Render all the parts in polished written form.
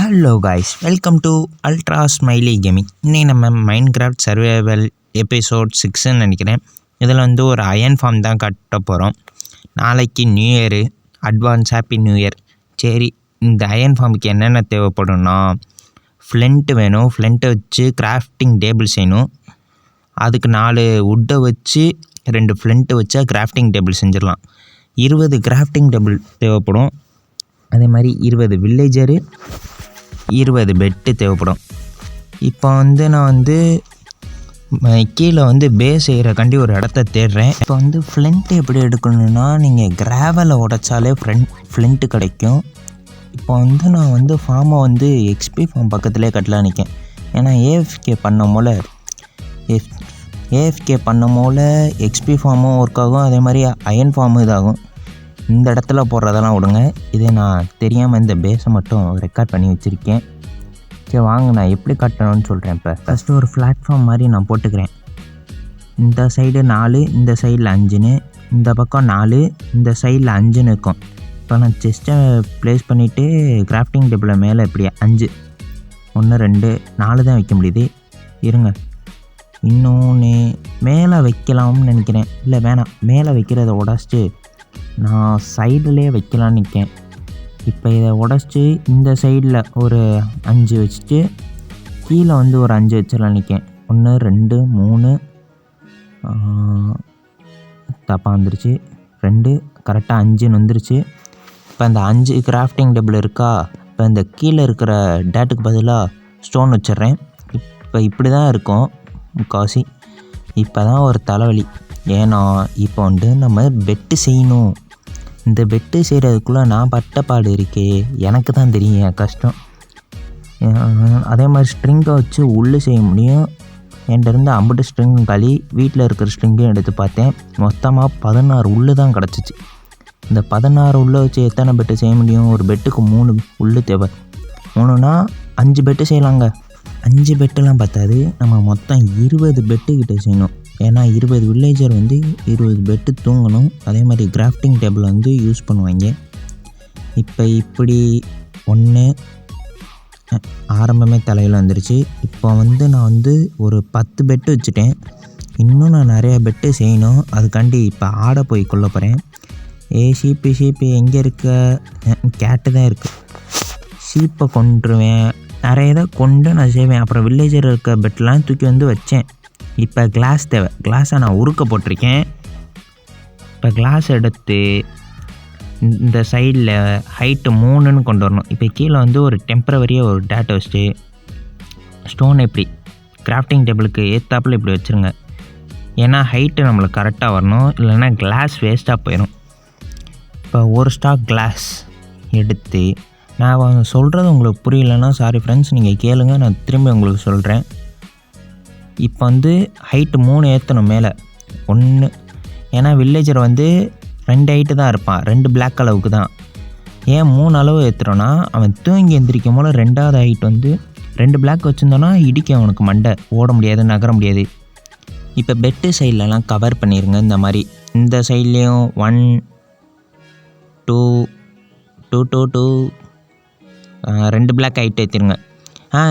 Hello guys, welcome to ultra smiley gaming. இன்னைக்கு நம்ம Minecraft survival episode 6ன்னு நினைக்கிறேன். இதில் வந்து ஒரு அயன் ஃபார்ம் தான் கட்ட போகிறோம். நாளைக்கு new year, advance happy new year. சரி, இந்த அயன் ஃபார்முக்கு என்னென்ன தேவைப்படும்னா ஃப்ளெண்ட்டு வேணும். ஃப்ளெண்ட்டை வச்சு கிராஃப்டிங் டேபிள் செய்யணும். அதுக்கு 4 வுட்டை வச்சு 2 ஃப்ளெண்ட்டு வச்சா கிராஃப்டிங் டேபிள் செஞ்சிடலாம். 20 கிராஃப்டிங் டேபிள் தேவைப்படும். அதே மாதிரி 20 வில்லேஜரு, 20 பெட்டு தேவைப்படும். இப்போ வந்து நான் கீழே பேஸ் செய்கிறக்காண்டி ஒரு இடத்த தேடுறேன். இப்போ ஃப்ளெண்ட்டு எப்படி எடுக்கணுன்னா, நீங்கள் கிராவலை உடைச்சாலே ஃப்ளெண்ட்டு கிடைக்கும். இப்போ நான் ஃபார்மை எக்ஸ்பி ஃபார்ம் பக்கத்துலேயே கட்டலாம் நிற்கேன். ஏன்னா ஏஎஃப்கே பண்ண போல் எக்ஸ்பி ஃபார்மும் ஒர்க் ஆகும், அதே மாதிரி அயன் ஃபார்மும் இதாகும். இந்த இடத்துல போடுறதெல்லாம் விடுங்க. இதே நான் தெரியாமல் இந்த பேஸை மட்டும் ரெக்கார்ட் பண்ணி வச்சுருக்கேன். சரி வாங்க, நான் எப்படி கட்டணும்னு சொல்கிறேன். இப்போ ஃபஸ்ட்டு ஒரு பிளாட்ஃபார்ம் மாதிரி நான் போட்டுக்கிறேன். இந்த சைடு 4, இந்த சைடில் 5ன்னு, இந்த பக்கம் 4, இந்த சைடில் 5ன்னு இருக்கும். இப்போ நான் செஸ்ட்டை ப்ளேஸ் பண்ணிவிட்டு கிராஃப்டிங் டேபிளில் மேலே இப்படி 5, 1 2 4 தான் வைக்க முடியுது. இருங்க, இன்னொன்று மேலே வைக்கலாம்னு நினைக்கிறேன். இல்லை வேணாம், மேலே வைக்கிறத உடச்சிட்டு நான் சைடுலேயே வைக்கலான்னு நிற்கேன். இப்போ இதை உடச்சிட்டு இந்த சைடில் ஒரு 5 வச்சுட்டு கீழே ஒரு 5 வச்சிடலாம் நிற்கேன். 1 2 3 தப்பாக வந்துருச்சு. 2 கரெக்டாக 5ன்னு வந்துருச்சு. இப்போ அந்த 5 கிராஃப்டிங் டேபிள் இருக்கா. இப்போ இந்த கீழே இருக்கிற டேட்டுக்கு பதிலாக ஸ்டோன் வச்சிட்றேன். இப்போ இப்படி தான் இருக்கும் முக்கால்வாசி. இப்போ தான் ஒரு தலைவலி. ஏன்னா இப்போ நம்ம பெட்டு செய்யணும். இந்த பெட்டு செய்கிறதுக்குள்ளே நான் பட்ட பாடு இருக்கே, எனக்கு தான் தெரியும் என் கஷ்டம். அதே மாதிரி ஸ்ட்ரிங்கை வச்சு உள்ளே செய்ய முடியும். என்கிட்ட 50 ஸ்ட்ரிங்கும் காலி. வீட்டில் இருக்கிற ஸ்ட்ரிங்கையும் எடுத்து பார்த்தேன். மொத்தமாக 16 உள்ளு தான் கிடச்சிச்சு. இந்த 16 உள்ளே வச்சு எத்தனை பெட்டு செய்ய முடியும்? ஒரு பெட்டுக்கு 3 உள்ளு தேவை. 3னா 5 பெட்டு செய்யலாங்க. 5 பெட்டெல்லாம் பார்த்தாது, நம்ம மொத்தம் 20 பெட்டுக்கிட்ட செய்யணும். ஏன்னா 20 வில்லேஜர் 20 பெட்டு தூங்கணும். அதே மாதிரி கிராஃப்டிங் டேபிள் யூஸ் பண்ணுவாங்க. இப்போ இப்படி 1 ஆரம்பமே தலையில் வந்துருச்சு. இப்போ நான் ஒரு 10 பெட்டு வச்சுட்டேன். இன்னும் நான் நிறையா பெட்டு செய்யணும். அதுக்காண்டி இப்போ ஆடை போய் கொள்ள போகிறேன். ஷீப்பு எங்கே இருக்க? கேட்டு தான் இருக்குது. ஷீப்பை கொண்டுருவேன். நிறைய இதை கொண்டு நான் செய்வேன். அப்புறம் வில்லேஜர் இருக்க பெட்டெலாம் தூக்கி வச்சேன். இப்போ கிளாஸ் தேவை. கிளாஸை நான் உருக்க போட்டிருக்கேன். இப்போ கிளாஸ் எடுத்து இந்த சைடில் ஹைட்டு 3ன்னு கொண்டு வரணும். இப்போ கீழே ஒரு டெம்பரவரியாக ஒரு டேட்டை வச்சுட்டு ஸ்டோன் இப்படி கிராஃப்டிங் டேபிளுக்கு ஏற்றாப்பில் இப்படி வச்சுருங்க. ஏன்னா ஹைட்டு நம்மளுக்கு கரெக்டாக வரணும், இல்லைன்னா கிளாஸ் வேஸ்ட்டாக போயிடும். இப்போ ஒரு ஸ்டாக் கிளாஸ் எடுத்து, நான் சொல்கிறது உங்களுக்கு புரியலைன்னா சாரி ஃப்ரெண்ட்ஸ், நீங்கள் கேளுங்க, நான் திரும்பி உங்களுக்கு சொல்கிறேன். இப்போ ஹைட்டு 3 ஏற்றணும் மேலே 1. ஏன்னா வில்லேஜர் 2 ஹைட்டு தான் இருப்பான், 2 பிளாக் அளவுக்கு தான். ஏன் 3 அளவு ஏற்றுறோன்னா, அவன் தூங்கி எந்திரிக்கும் போல் 2வது ஹைட் 2 பிளாக் வச்சுருந்தோன்னா இடிக்க அவனுக்கு மண்டை, ஓட முடியாது, நகர முடியாது. இப்போ பெட்டு சைட்லலாம் கவர் பண்ணிடுங்க. இந்த மாதிரி இந்த சைட்லேயும் 1 2 2 2 2 2 பிளாக் ஹைட் ஏற்றிருங்க.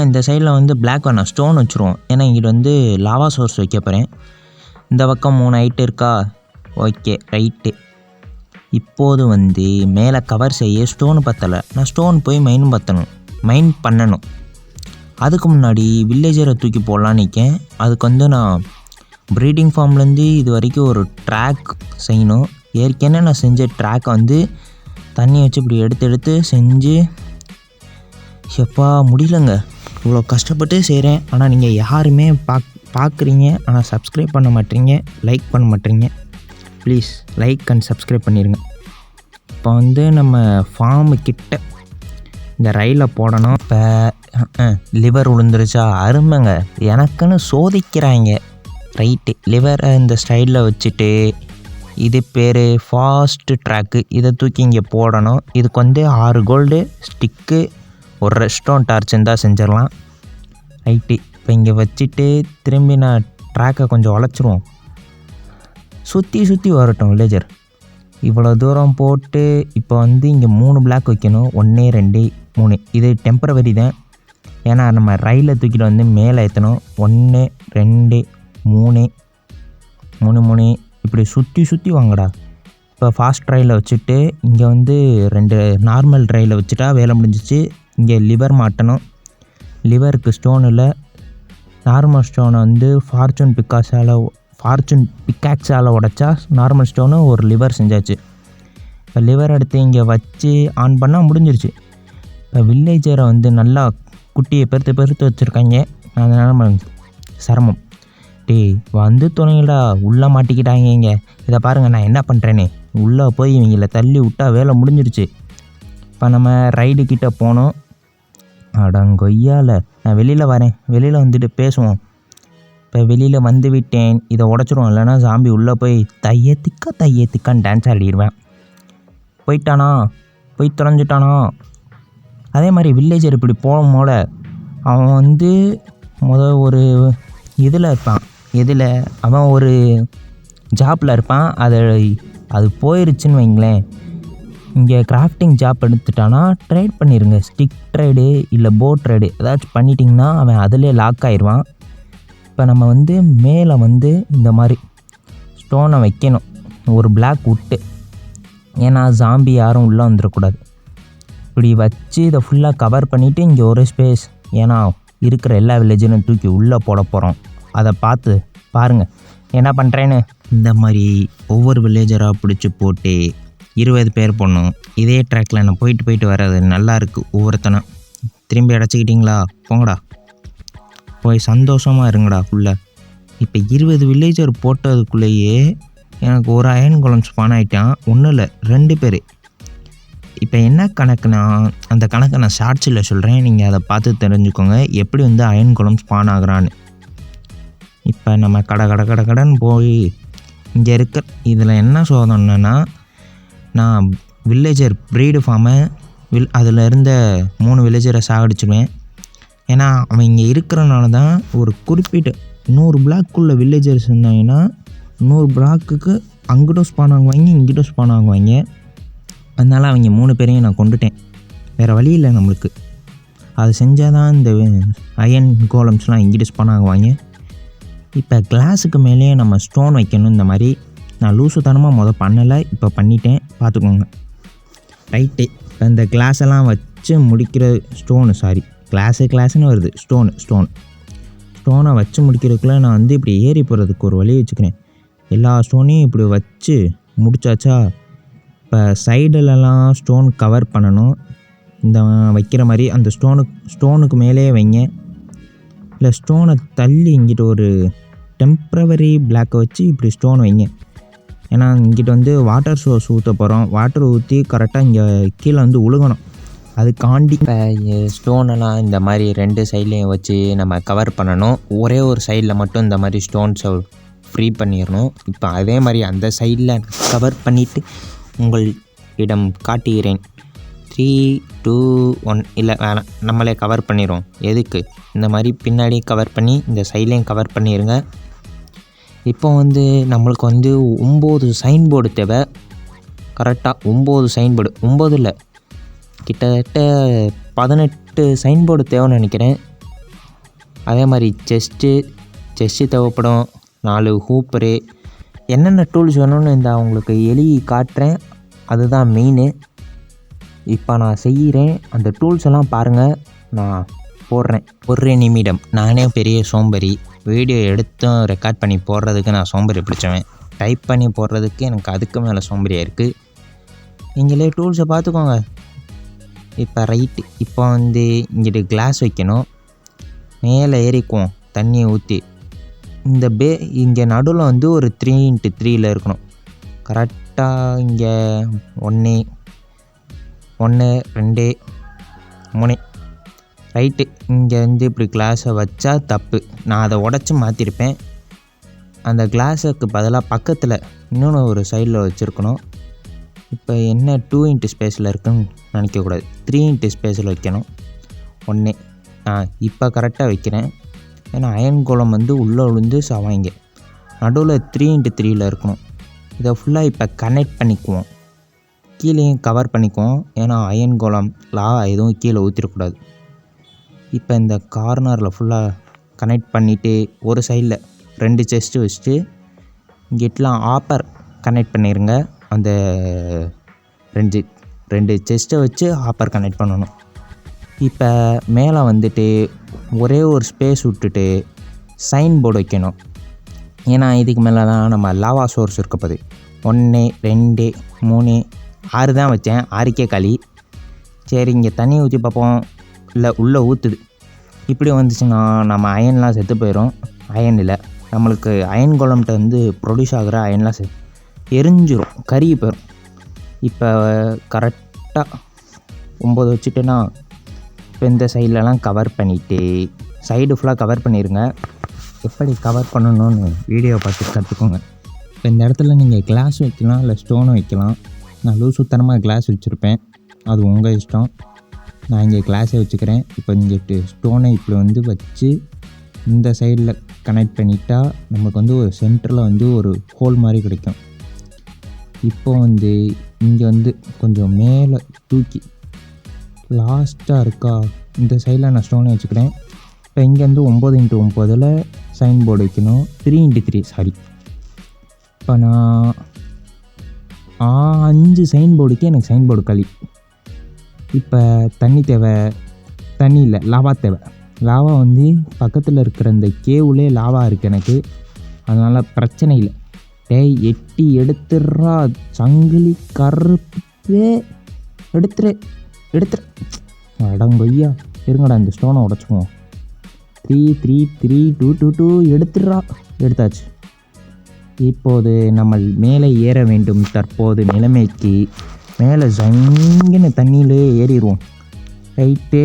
இந்த சைடில் பிளாக் வேணாம், ஸ்டோன் வச்சுருவோம். ஏன்னா இங்கிட்டு லாவா சோர்ஸ் வைக்க போகிறேன். இந்த பக்கம் 3 ஹைட்டு இருக்கா? Okay, right. இப்போது மேலே கவர் செய்ய ஸ்டோனு பற்றலை. நான் ஸ்டோன் போய் மைன் பண்ணணும். அதுக்கு முன்னாடி வில்லேஜரை தூக்கி போடலான்னு நிற்கேன். அதுக்கு நான் ப்ரீடிங் ஃபார்ம்லேருந்து இது வரைக்கும் ஒரு ட்ராக் செய்யணும். ஏற்கனவே நான் செஞ்ச ட்ராக்கை தண்ணி வச்சு இப்படி எடுத்து செஞ்சு எப்பா முடியலங்க. இவ்வளோ கஷ்டப்பட்டு செய்கிறேன். ஆனால் நீங்கள் யாருமே பார்க்குறீங்க, ஆனால் சப்ஸ்கிரைப் பண்ண மாட்டீங்க, லைக் பண்ண மாட்டீங்க. ப்ளீஸ் லைக் அண்ட் சப்ஸ்கிரைப் பண்ணிடுங்க. இப்போ நம்ம ஃபார்மு கிட்ட இந்த ரயிலை போடணும். இப்போ லிவர் விழுந்துருச்சா? அருமைங்க, எனக்குன்னு சோதிக்கிறாங்க. ரைட்டு, லிவரை இந்த ஸ்டைலில் வச்சுட்டு, இது பேர் ஃபாஸ்ட்டு ட்ராக்கு. இதை தூக்கி இங்கே போடணும். இதுக்கு 6 கோல்டு ஸ்டிக்கு, ஒரு ரெஸ்டோன் டார்ச் இருந்தால் செஞ்சிடலாம். ரைட்டு, இப்போ இங்கே வச்சுட்டு திரும்பி நான் ட்ராக்கை கொஞ்சம் வளைச்சிருவோம். சுற்றி வரட்டும் வில்லேஜர். இவ்வளோ தூரம் போட்டு இப்போ இங்கே 3 பிளாக் வைக்கணும். 1 2 3 இது டெம்பரவரி தான். ஏன்னா நம்ம ரயிலை தூக்கிட்டு வந்து மேலே ஏற்றணும். 1 2 3 3 இப்படி சுற்றி வாங்கடா. இப்போ ஃபாஸ்ட் ரயிலை வச்சுட்டு இங்கே வந்து 2 நார்மல் ரயிலை வச்சுட்டா வேலை முடிஞ்சிச்சு. இங்கே லிவர் மாட்டணும். லிவருக்கு ஸ்டோன் இல்லை. நார்மல் ஸ்டோனை வந்து ஃபார்ச்சூன் பிக்காக்ஸால் உடைச்சா நார்மல் ஸ்டோனு ஒரு லிவர் செஞ்சாச்சு. இப்போ லிவர் எடுத்து இங்கே வச்சு ஆன் பண்ணால் முடிஞ்சிருச்சு. இப்போ வில்லேஜரை வந்து நல்லா குட்டியை பெருத்து வச்சுருக்காங்க. அதனால் சிரமம். வந்து துணைங்கடா உள்ளே மாட்டிக்கிட்டாங்க. இங்கே இதை பாருங்கள் நான் என்ன பண்ணுறேன்னு. உள்ளே போய் இவங்கள தள்ளி விட்டா வேலை முடிஞ்சிருச்சு. இப்போ நம்ம ரைடு கிட்டே போனோம். அடங்கொய்யால நான் வெளியில் வரேன். வெளியில் வந்துட்டு பேசுவோம். இப்போ வெளியில் வந்து விட்டேன். இதை உடச்சிருவோம். இல்லைனா சாம்பி உள்ளே போய் தையத்திக்கான்னு டான்ஸ் ஆடிடுவேன். போயிட்டானா, போய் தொலைஞ்சிட்டானா. அதே மாதிரி வில்லேஜர் இப்படி போல அவன் வந்து ஒரு இதில் இருப்பான். அவன் ஒரு ஜாப்பில் இருப்பான். அது போயிருச்சுன்னு வைங்களேன். இங்கே கிராஃப்டிங் ஜாப் எடுத்துட்டானா ட்ரேட் பண்ணிடுங்க. ஸ்டிக் ட்ரேடு இல்லை போட் ட்ரேடு ஏதாச்சும் பண்ணிட்டிங்கன்னா அவன் அதிலே லாக் ஆயிடுவான். இப்போ நம்ம வந்து மேலே வந்து இந்த மாதிரி ஸ்டோனை வைக்கணும். ஒரு பிளாக் விட்டு. ஏன்னா ஜாம்பி யாரும் உள்ளே வந்துடக்கூடாது. இப்படி வச்சு இதை ஃபுல்லாக கவர் பண்ணிவிட்டு இங்கே ஒரு ஸ்பேஸ். ஏன்னா இருக்கிற எல்லா வில்லேஜரும் தூக்கி உள்ளே போட போகிறோம். அதை பார்த்து பாருங்கள் என்ன பண்ணுறேன்னு. இந்த மாதிரி ஒவ்வொரு வில்லேஜராக பிடிச்சி போட்டு 20 பேர் போடணும். இதே ட்ராக்கில் நான் போயிட்டு வர்றது நல்லாயிருக்கு. ஒவ்வொருத்தனும் திரும்பி அடைச்சிக்கிட்டிங்களா, போங்கடா போய் சந்தோஷமாக இருங்கடா ஃபுல்லாக. இப்போ 20 வில்லேஜர் போட்டதுக்குள்ளேயே எனக்கு ஒரு அயன் கோலம் ஸ்பான் ஆகிட்டான். ஒன்றும் இல்லை 2 பேர். இப்போ என்ன கணக்குனா அந்த கணக்கை நான் ஷார்ட்ஸில் சொல்கிறேன். நீங்கள் அதை பார்த்து தெரிஞ்சுக்கோங்க எப்படி வந்து அயன் கோலம் ஸ்பான் ஆகுறான்னு. இப்போ நம்ம கடைன்னு போய் இங்கே இருக்க இதில் என்ன சோதனைன்னா, நான் வில்லேஜர் ப்ரீடு ஃபார்மை அதில் இருந்த 3 வில்லேஜரை சாகடிச்சுடுவேன். ஏன்னா அவன் இங்கே இருக்கிறனால தான் ஒரு குறிப்பிட்ட 100 பிளாக்குள்ளே வில்லேஜர்ஸ் இருந்தாங்கன்னா 100 பிளாக்குக்கு அங்கிட்டும் ஸ்பான் ஆகுவாங்க, இங்கிட்டும் ஸ்பான் ஆகுவாங்க. அதனால் அவங்க 3 பேரையும் நான் கொண்டுட்டேன். வேறு வழி இல்லை நம்மளுக்கு. அது செஞ்சால் தான் இந்த அயன் கோலம்ஸ்லாம் இங்கிட்டு ஸ்பான் ஆகுவாங்க. இப்போ கிளாஸுக்கு மேலேயே நம்ம ஸ்டோன் வைக்கணும். இந்த மாதிரி நான் லூசுத்தனமாக பண்ணலை, இப்போ பண்ணிட்டேன், பார்த்துக்கோங்க. ரைட்டு. இப்போ இந்த கிளாஸெல்லாம் வச்சு முடிக்கிற கிளாஸ்னு வருது. ஸ்டோனை வச்சு முடிக்கிறதுக்குள்ளே நான் வந்து இப்படி ஏறி போகிறதுக்கு ஒரு வழி வச்சுக்கிறேன். எல்லா ஸ்டோனையும் இப்படி வச்சு முடிச்சாச்சா. இப்போ சைடுலலாம் ஸ்டோன் கவர் பண்ணணும். இந்த வைக்கிற மாதிரி அந்த ஸ்டோனுக்கு மேலே வைங்க. இல்லை ஸ்டோனை தள்ளி இங்கிட்ட ஒரு டெம்ப்ரவரி பிளாக்கை வச்சு இப்படி ஸ்டோன் வைங்க. ஏன்னா இங்கிட்ட வந்து வாட்டர் சோர்ஸ் ஊற்ற போகிறோம். வாட்டர் ஊற்றி கரெக்டாக இங்கே கீழே வந்து உழுகணும். அதுக்காண்டி இப்போ ஸ்டோனெல்லாம் இந்த மாதிரி 2 சைட்லேயும் வச்சு நம்ம கவர் பண்ணணும். ஒரே ஒரு சைடில் மட்டும் இந்த மாதிரி ஸ்டோன்ஸை ஃப்ரீ பண்ணிடணும். இப்போ அதே மாதிரி அந்த சைடில் கவர் பண்ணிவிட்டு உங்களிடம் காட்டுகிறேன். 3 2 1 இல்லை வேணாம், நம்மளே கவர் பண்ணிடுவோம். எதுக்கு இந்த மாதிரி பின்னாடி கவர் பண்ணி இந்த சைட்லேயும் கவர் பண்ணிடுங்க. இப்போ வந்து நம்மளுக்கு வந்து 9 சைன் போர்டு தேவை. கரெக்டாக 9 சைன் போர்டு, 9 இல்லை கிட்டத்தட்ட 18 சைன் போர்டு தேவைன்னு நினைக்கிறேன். அதே மாதிரி செஸ்ட்டு தேவைப்படும். 4 ஹூப்பரு. என்னென்ன டூல்ஸ் வேணும்னு இந்த அவங்களுக்கு எழுதி காட்டுறேன். அதுதான் மெயினு. இப்போ நான் செய்கிறேன். அந்த டூல்ஸ் எல்லாம் பாருங்கள், நான் போடுறேன். ஒரு நிமிடம். நானே பெரிய சோம்பேறி. வீடியோ எடுத்தும் ரெக்கார்ட் பண்ணி போடுறதுக்கு நான் சோம்பேறி பிடிச்சவன். டைப் பண்ணி போடுறதுக்கு எனக்கு அதுக்கு மேலே சோம்பேறியாக இருக்குது. நீங்களே டூல்ஸை பார்த்துக்கோங்க. இப்போ ரைட்டு. இப்போ வந்து இங்கிட்டு கிளாஸ் வைக்கணும். மேலே ஏறிக்குவோம் தண்ணியை ஊற்றி. இங்கே நடுவில் வந்து ஒரு 3x3 இருக்கணும். கரெக்டாக இங்கே 1 2 3 ரைட்டு. இங்கே வந்து இப்படி கிளாஸை வச்சா தப்பு. நான் அதை உடச்சி மாற்றிருப்பேன். அந்த கிளாஸுக்கு பதிலாக பக்கத்தில் இன்னொன்று ஒரு சைடில் வச்சுருக்கணும். இப்போ என்ன 2x ஸ்பேஸில் இருக்குன்னு நினைக்கக்கூடாது. 3x ஸ்பேஸில் வைக்கணும். 1 இப்போ கரெக்டாக வைக்கிறேன். ஏன்னா அயன் கோலம் வந்து உள்ளே விழுந்து சவாங்க. நடுவில் 3x3 இருக்கணும். இதை ஃபுல்லாக இப்போ கனெக்ட் பண்ணிக்குவோம். கீழேயும் கவர் பண்ணிக்குவோம். ஏன்னா அயன் கோலம் லாவா எதுவும் கீழே ஊற்றிடக்கூடாது. இப்போ இந்த கார்னரில் ஃபுல்லாக கனெக்ட் பண்ணிவிட்டு ஒரு சைடில் 2 செஸ்ட்டு வச்சுட்டு இங்கிட்டலாம் ஆப்பர் கனெக்ட் பண்ணிடுங்க. அந்த 2 செஸ்ட்டை வச்சு ஆப்பர் கனெக்ட் பண்ணணும். இப்போ மேலே வந்துட்டு ஒரே ஒரு ஸ்பேஸ் விட்டுட்டு சைன் போர்டு வைக்கணும். ஏன்னா இதுக்கு மேலே தான் நம்ம லாவா சோர்ஸ் இருக்க போகுது. 1 2 3 6 தான் வச்சேன். 6க்கே களி. சரி இங்கே தண்ணி ஊற்றி பார்ப்போம். இல்லை உள்ளே ஊற்றுது. இப்படி வந்துச்சுன்னா நம்ம அயன்லாம் செத்து போயிடும். அயன் இல்லை, நம்மளுக்கு அயன் கோலம்கிட்ட வந்து ப்ரொடியூஸ் ஆகிற அயன்லாம் எரிஞ்சிரும், கருகி போயிடும். இப்போ கரெக்டாக 9 வச்சுட்டேன்னா இப்போ இந்த சைட்லலாம் கவர் பண்ணிவிட்டு சைடு ஃபுல்லாக கவர் பண்ணிடுங்க. எப்படி கவர் பண்ணணும்னு வீடியோ பார்த்து கற்றுக்கோங்க. இப்போ இந்த இடத்துல நீங்கள் கிளாஸ் வைக்கலாம், இல்லை ஸ்டோனும் வைக்கலாம். நான் லூசுத்தனமாக கிளாஸ் வச்சுருப்பேன், அது உங்கள் இஷ்டம். நான் இங்கே கிளாஸே வச்சுக்கிறேன். இப்போ இங்கே ஸ்டோனை இப்படி வந்து வச்சு இந்த சைடில் கனெக்ட் பண்ணிட்டா நமக்கு வந்து ஒரு சென்டரில் வந்து ஒரு ஹோல் மாதிரி கிடைக்கும். இப்போ வந்து இங்கே வந்து கொஞ்சம் மேலே தூக்கி லாஸ்ட்டாக இருக்கா இந்த சைடில் நான் ஸ்டோனை வச்சுக்கிறேன். இப்போ இங்கேருந்து 9x9 சைன் போர்டு வைக்கணும். 3x3 sorry. இப்போ நான் 5 சைன் போர்டுக்கு எனக்கு சைன் போர்டு களி. இப்போ தண்ணி தேவை, தண்ணி இல்லை லாவா தேவை. லாவா வந்து பக்கத்தில் இருக்கிற இந்த கேவுலே லாவா இருக்குது எனக்கு, அதனால் பிரச்சனை இல்லை. எட்டி எடுத்துடுறா சங்கிலி கருப்பே, எடுத்துரு அடங்கொய்யா. இருங்கடா இந்த ஸ்டோனை உடச்சிக்குவோம். 3 3 3 2 2 2 எடுத்துடுறா. எடுத்தாச்சு. இப்போது நம்ம மேலே ஏற வேண்டும். தற்போது நிலைமைக்கு மேலே ஜங்கின தண்ணியிலே ஏறிடுவோம். ரைட்டு,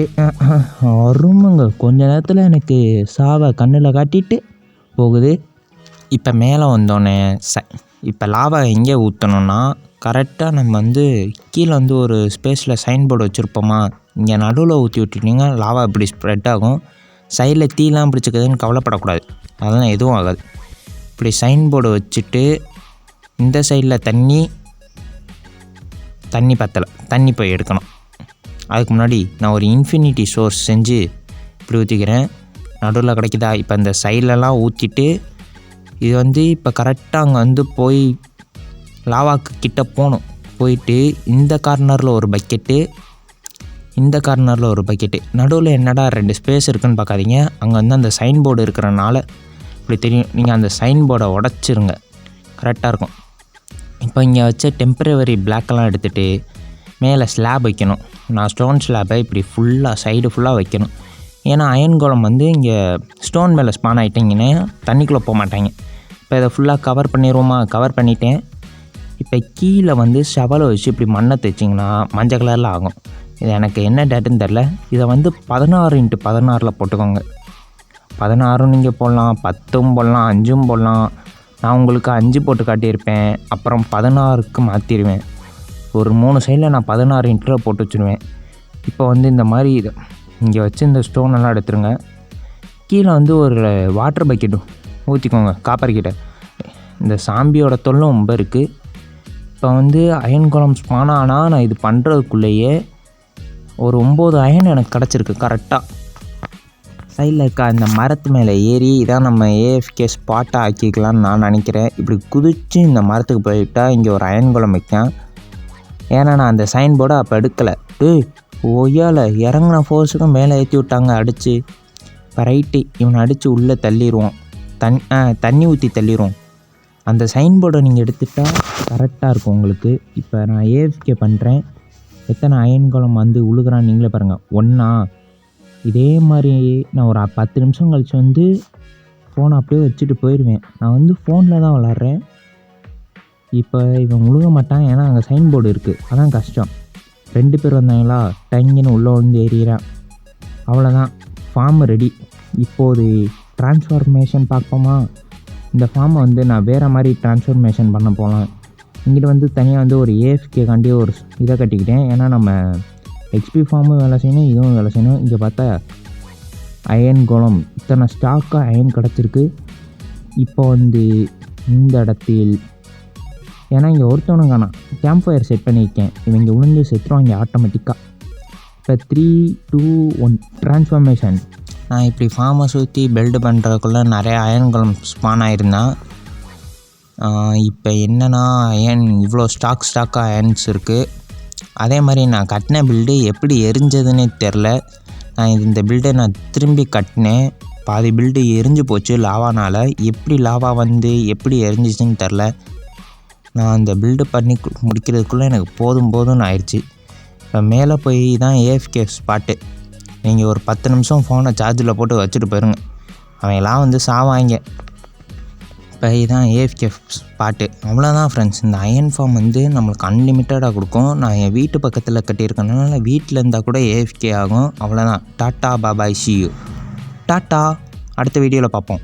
அருமைங்க. கொஞ்ச நேரத்தில் எனக்கு சாவை கண்ணில் காட்டிட்டு போகுது. இப்போ மேலே வந்தோடனே இப்போ லாவா எங்கே ஊற்றணுன்னா கரெக்டாக நம்ம வந்து கீழே வந்து ஒரு ஸ்பேஸில் சைன் போர்டு வச்சுருப்போமா, இங்கே நடுவில் ஊற்றி விட்டுட்டிங்க லாவா இப்படி ஸ்ப்ரெட் ஆகும். சைடில் தீலாம் பிடிச்சிக்குதுன்னு கவலைப்படக்கூடாது, அதெல்லாம் எதுவும் ஆகாது. இப்படி சைன் போர்டு வச்சுட்டு இந்த சைடில் தண்ணி பத்தலை, தண்ணி போய் எடுக்கணும். அதுக்கு முன்னாடி நான் ஒரு இன்ஃபினிட்டி சோர்ஸ் செஞ்சு இப்படி ஊற்றிக்கிறேன். நடுவில் கிடைக்குதா? இப்போ இந்த சைட்லலாம் ஊற்றிட்டு இது வந்து இப்போ கரெக்டாக அங்கே வந்து போய் லாவாக்கு கிட்ட போகணும். போயிட்டு இந்த கார்னரில் ஒரு பக்கெட்டு, இந்த கார்னரில் ஒரு பக்கெட்டு, நடுவில் என்னடா 2 ஸ்பேஸ் இருக்குதுன்னு பார்க்காதீங்க. அங்கே வந்து அந்த சைன் போர்டு இருக்கிறனால இப்படி தெரியும். நீங்கள் அந்த சைன் போர்டை உடச்சிருங்க, கரெக்டாக இருக்கும். இப்போ இங்கே வச்ச டெம்பரவரி பிளாக்கெல்லாம் எடுத்துகிட்டு மேலே ஸ்லாப் வைக்கணும். நான் ஸ்டோன் ஸ்லாப்பை இப்படி ஃபுல்லாக சைடு ஃபுல்லாக வைக்கணும். ஏன்னா அயன் கோலம் வந்து இங்கே ஸ்டோன் மேலே ஸ்பான் ஆகிட்டிங்கன்னா தண்ணிக்குள்ளே போக மாட்டாங்க. இப்போ இதை ஃபுல்லாக கவர் பண்ணிடுவோமா? கவர் பண்ணிட்டேன். இப்போ கீழே வந்து ஷவலை வச்சு இப்படி மண்ணை தைச்சிங்கன்னா மஞ்சள் கலரில் ஆகும். இது எனக்கு என்ன டேட்டுன்னு தெரில. இதை வந்து 16x16 போட்டுக்கோங்க. 16 நீங்கள் போடலாம், 10 போடலாம், 5 போடலாம். நான் உங்களுக்கு 5 போட்டு காட்டியிருப்பேன், அப்புறம் 16க்கு மாற்றிடுவேன். ஒரு 3 சைடில் நான் 16 போட்டு வச்சுருவேன். இப்போ வந்து இந்த மாதிரி இங்கே வச்சு இந்த ஸ்டோன் எல்லாம் எடுத்துருங்க. கீழே வந்து ஒரு வாட்டர் பக்கெட்டும் ஊற்றிக்கோங்க, காப்பர் கிட்ட. இந்த சாம்பியோட தொல்லை ரொம்ப இருக்குது. இப்போ வந்து அயன் கோலம் ஸ்பான் ஆனால் நான் இது பண்ணுறதுக்குள்ளேயே ஒரு 9 அயன் எனக்கு கிடச்சிருக்கு கரெக்டாக. சைடில் இருக்க அந்த மரத்து மேலே ஏறி இதான் நம்ம ஏஎஃப்கே ஸ்பாட்டாக ஆக்கிக்கலான்னு நான் நினைக்கிறேன். இப்படி குதித்து இந்த மரத்துக்கு போயிட்டால் இங்கே ஒரு அயன் கோலம் வைக்கேன். ஏன்னா நான் அந்த சைன் போர்டை அப்போ எடுக்கலை. ஒய்யால் இறங்கின ஃபோர்ஸுக்கும் மேலே ஏற்றி விட்டாங்க அடித்து. இப்போ ரைட்டு, இவனை அடித்து உள்ளே தள்ளிடுவோம். தண்ணி ஊற்றி தள்ளிடுவோம். அந்த சைன் போர்டை நீங்கள் எடுத்துட்டால் கரெக்டாக இருக்கும் உங்களுக்கு. இப்போ நான் ஏஎஃப்கே பண்ணுறேன். எத்தனை அயன் கோலம் வந்து உழுகிறான்னு நீங்களே பாருங்கள். ஒன்றா இதே மாதிரி நான் ஒரு 10 நிமிஷம் கழித்து வந்து ஃபோனை அப்படியே வச்சுட்டு போயிடுவேன். நான் வந்து ஃபோனில் தான் விளாட்றேன். இப்போ இவன் முழுக மாட்டான், ஏன்னா அங்கே சைன் போர்டு இருக்குது, அதான் கஷ்டம். 2 பேர் வந்தாங்களா, டங்கின்னு உள்ளே வந்து ஏறிறான். அவ்வளோதான், ஃபார்ம் ரெடி. இப்போது ட்ரான்ஸ்ஃபார்மேஷன் பார்ப்போமா? இந்த ஃபார்மை வந்து நான் வேறு மாதிரி ட்ரான்ஸ்ஃபார்மேஷன் பண்ண போகலாம். இங்கிட்ட வந்து தனியாக வந்து ஒரு ஏஎஃப்கேக்காண்டி ஒரு இதை கட்டிக்கிட்டேன். ஏன்னா நம்ம எக்ஸ்பி ஃபார்மும் வேலை செய்யணும், இதுவும் வேலை செய்யணும். இங்கே பார்த்தா அயன் கோலம் இத்தனை ஸ்டாக்காக அயன் கிடச்சிருக்கு. இப்போ வந்து இந்த இடத்தில் ஏன்னா இங்கே ஒருத்தவனும் காணாம். கேம்ப் ஃபயர் செட் பண்ணியிருக்கேன். இவங்க விழுந்து செத்துருவாங்க ஆட்டோமேட்டிக்காக. இப்போ 3, 2, 1 ட்ரான்ஸ்ஃபர்மேஷன். நான் இப்படி ஃபார்மை சுற்றி பில்டு பண்ணுறதுக்குள்ளே நிறைய அயன் குளம் ஸ்பான் ஆகிருந்தான். இப்போ என்னென்னா அயன் இவ்வளோ ஸ்டாக்காக அயன்ஸ் இருக்குது. அதே மாதிரி நான் கட்டின பில்டு எப்படி எரிஞ்சதுன்னே தெரில. நான் இந்த பில்டை நான் திரும்பி கட்டினேன். பாதி பில்டு எரிஞ்சு போச்சு லாவானால். எப்படி லாவா வந்து எப்படி எரிஞ்சிச்சின்னு தெரில. நான் அந்த பில்டு பண்ணி முடிக்கிறதுக்குள்ளே எனக்கு போதும்னு ஆயிடுச்சு. இப்போ மேலே போய் தான் ஏஎஃப்கே ஸ்பாட்டு. நீங்கள் ஒரு 10 நிமிஷம் ஃபோனை சார்ஜில் போட்டு வச்சுட்டு போயிருங்க, அவங்களாம் வந்து சாவாங்க. இப்போ இதுதான் ஏஎஃப்கே ஸ்பாட்டு. அவ்வளோதான் ஃப்ரெண்ட்ஸ். இந்த அயன் ஃபார்ம் வந்து நம்மளுக்கு அன்லிமிட்டடாக கொடுக்கும். நான் என் வீட்டு பக்கத்தில் கட்டியிருக்கனால வீட்டில் இருந்தால் கூட ஏஎஃப்கே ஆகும். அவ்வளோதான். Tata bye bye see you. Tata. அடுத்த வீடியோவில் பார்ப்போம்.